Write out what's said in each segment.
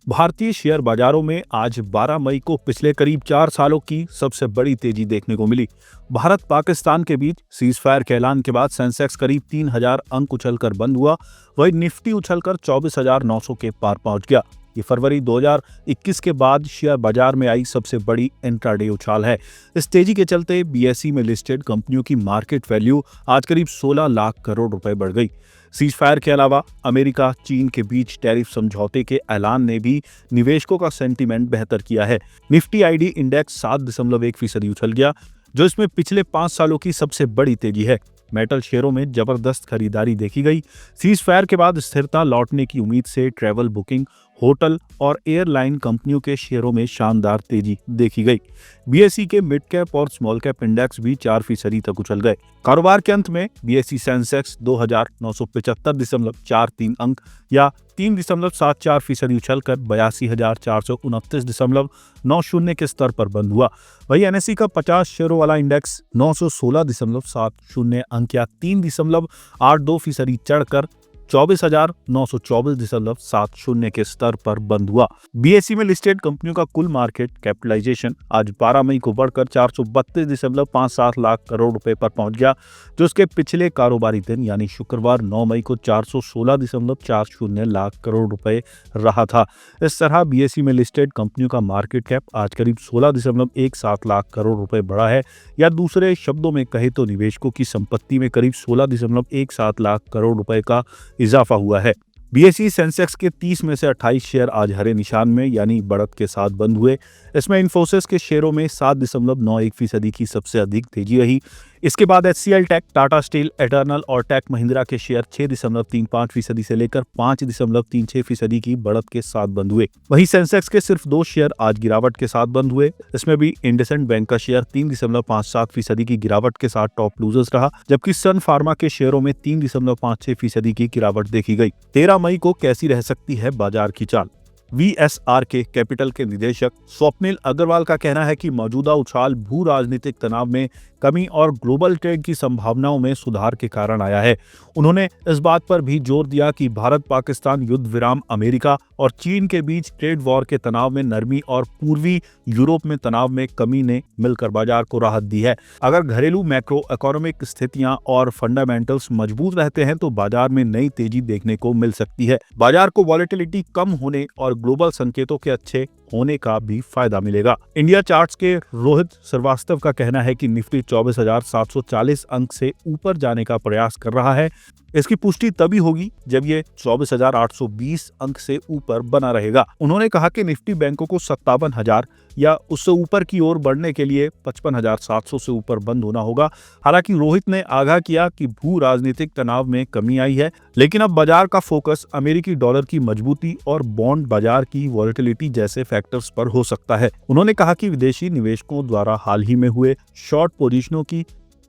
भारतीय शेयर बाजारों में आज 12 मई को पिछले करीब 4 सालों की सबसे बड़ी तेजी देखने को मिली। भारत पाकिस्तान के बीच सीज फायर के ऐलान के बाद सेंसेक्स करीब 3000 अंक उछलकर बंद हुआ। वहीं निफ्टी उछलकर 24,900 के पार पहुंच गया। ये फरवरी 2021 के बाद शेयर बाजार में आई सबसे बड़ी इंट्राडे उछाल है। इस तेजी के चलते बीएसई में लिस्टेड कंपनियों की मार्केट वैल्यू आज करीब 16 लाख करोड़ रुपए बढ़ गई। सीज फायर के अलावा अमेरिका चीन के बीच टैरिफ समझौते के ऐलान ने भी निवेशकों का सेंटीमेंट बेहतर किया है। निफ्टी आईडी इंडेक्स 7.1% उछल गया, जो इसमें पिछले 5 सालों की सबसे बड़ी तेजी है। मेटल शेयरों में जबरदस्त खरीदारी देखी गई। सीज फायर के बाद स्थिरता लौटने की उम्मीद से ट्रैवल बुकिंग, होटल और एयरलाइन कंपनियों के शेयरों में शानदार तेजी देखी गई। बीएसई के मिड कैप और स्मॉल कैप इंडेक्स भी 4% तक उछल गए। कारोबार के अंत में बीएसई सेंसेक्स 2,975.43 अंक या 3.74% उछलकर 82,429.90 के स्तर पर बंद हुआ। वहीं एनएसई का 50 शेयरों वाला इंडेक्स 916.70 अंक या 3.82% चढ़कर 24,924.70 के स्तर पर बंद हुआ। बीएसई में लिस्टेड कंपनियों का कुल मार्केट कैपिटलाइजेशन आज 12 मई को बढ़कर 432.57 लाख करोड़ रुपए पर पहुंच गया, जो उसके पिछले कारोबारी दिन यानी शुक्रवार 9 मई को 416.40 लाख करोड़ रुपए रहा था। इस तरह बीएसई में लिस्टेड कंपनियों का मार्केट कैप आज करीब 16.17 लाख करोड़ रुपए बढ़ा है, या दूसरे शब्दों में कहे तो निवेशकों की संपत्ति में करीब 16.17 लाख करोड़ रुपए का इजाफा हुआ है। बीएसई सेंसेक्स के 30 में से 28 शेयर आज हरे निशान में यानी बढ़त के साथ बंद हुए। इसमें इन्फोसिस के शेयरों में 7.91% की सबसे अधिक तेजी रही। इसके बाद HCL tech, Tata steel, Eternal और टेक महिंद्रा के शेयर 6.35% से लेकर 5.36% की बढ़त के साथ बंद हुए। वहीं सेंसेक्स के सिर्फ 2 शेयर आज गिरावट के साथ बंद हुए। इसमें भी इंडसइंड बैंक का शेयर 3.57% की गिरावट के साथ टॉप लूजर्स रहा, जबकि सन फार्मा के शेयरों में 3.56% की गिरावट देखी गई। 13 मई को कैसी रह सकती है बाजार की चाल? वीएसआरके कैपिटल के निदेशक स्वप्निल अग्रवाल का कहना है कि मौजूदा उछाल भू राजनीतिक तनाव में कमी और ग्लोबल ट्रेड की संभावनाओं में सुधार के कारण आया है। उन्होंने इस बात पर भी जोर दिया कि भारत पाकिस्तान युद्ध विराम, अमेरिका और चीन के बीच ट्रेड वॉर के तनाव में नरमी और पूर्वी यूरोप में तनाव में कमी ने मिलकर बाजार को राहत दी है। अगर घरेलू मैक्रो इकोनॉमिक स्थितियां और फंडामेंटल्स मजबूत रहते हैं तो बाजार में नई तेजी देखने को मिल सकती है। बाजार को वॉलेटिलिटी कम होने और ग्लोबल संकेतों के अच्छे होने का भी फायदा मिलेगा। इंडिया चार्ट्स के रोहित श्रीवास्तव का कहना है कि निफ्टी 24,740 अंक से ऊपर जाने का प्रयास कर रहा है। इसकी पुष्टि तभी होगी जब ये 24,820 अंक से ऊपर बना रहेगा। उन्होंने कहा कि निफ्टी बैंकों को 57,000 या उससे ऊपर की ओर बढ़ने के लिए 55,700 से ऊपर बंद होना होगा। हालांकि रोहित ने आगाह किया कि भू राजनीतिक तनाव में कमी आई है, लेकिन अब बाजार का फोकस अमेरिकी डॉलर की मजबूती और बॉन्ड बाजार की वॉलेटिलिटी जैसे फैक्टर्स पर हो सकता है। उन्होंने कहा कि विदेशी निवेशकों द्वारा हाल ही में हुए शॉर्ट पोजीशनों की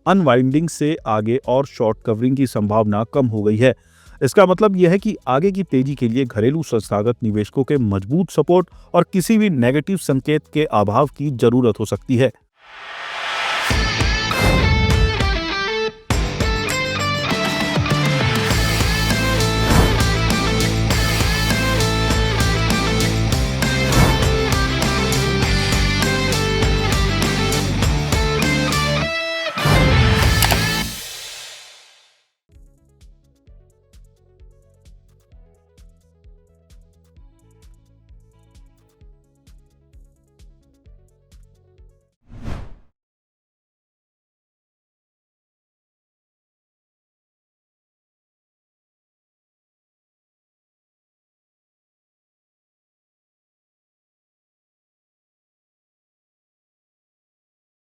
अनवाइंडिंग से आगे और शॉर्ट कवरिंग की संभावना कम हो गई है। इसका मतलब यह है कि आगे की तेजी के लिए घरेलू संस्थागत निवेशकों के मजबूत सपोर्ट और किसी भी नेगेटिव संकेत के अभाव की जरूरत हो सकती है।